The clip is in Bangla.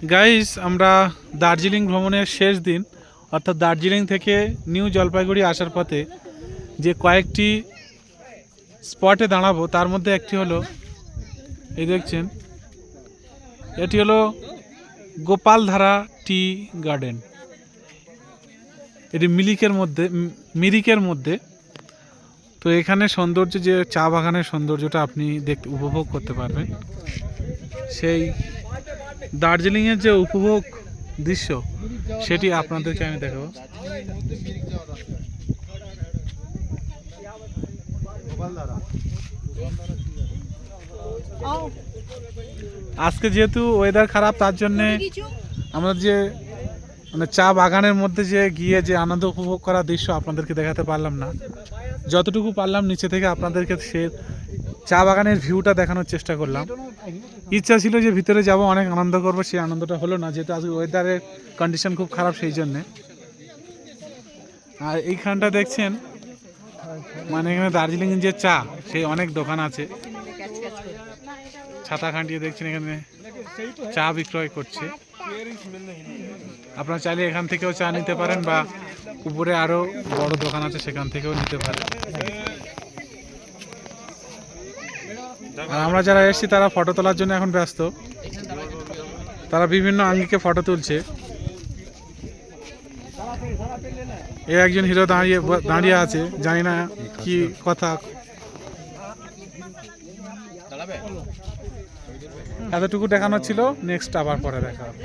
গাইস, আমরা দার্জিলিং ভ্রমণের শেষ দিন অর্থাৎ দার্জিলিং থেকে নিউ জলপাইগুড়ি আসার পথে যে কয়েকটি স্পটে দাঁড়াবো তার মধ্যে একটি হলো এই দেখছেন, এটি হলো গোপালধারা টি গার্ডেন। এটি মিরিকের মধ্যে। তো এখানে সৌন্দর্য, যে চা বাগানের সৌন্দর্যটা আপনি উপভোগ করতে পারবেন। সেই দার্জিলিংয়ের যে উপভোগ দৃশ্য সেটি আপনাদেরকে আমি দেখাবো। আজকে যেহেতু ওয়েদার খারাপ, তার জন্যে আমরা যে চা বাগানের মধ্যে যে গিয়ে যে আনন্দ উপভোগ করার দৃশ্য আপনাদেরকে দেখাতে পারলাম না। যতটুকু পারলাম নিচে থেকে আপনাদেরকে সে চা বাগানের ভিউটা দেখানোর চেষ্টা করলাম। ইচ্ছা ছিল যে ভিতরে যাব, অনেক আনন্দ করব, সেই আনন্দটা হলো না যেহেতু আজকে ওয়েদারের কন্ডিশন খুব খারাপ, সেই জন্যে। আর এইখানটা দেখছেন, এখানে দার্জিলিং যে চা, সেই অনেক দোকান আছে। ছাতা খাটিয়ে দেখছেন এখানে চা বিক্রয় করছে। আপনারা চাইলে এখান থেকেও চা নিতে পারেন, বা উপরে আরো বড় দোকান আছে সেখান থেকেও নিতে পারেন। আর আমরা যারা এসেছি তারা ফটো তোলার জন্য এখন ব্যস্ত। তারা বিভিন্ন আঙ্গিকে ফটো তুলছে। এ একজন হিরো দাঁড়িয়ে আছে, জানি না কি কথা। এতটুকু দেখানো ছিল, নেক্সট আবার পরে দেখা হবে।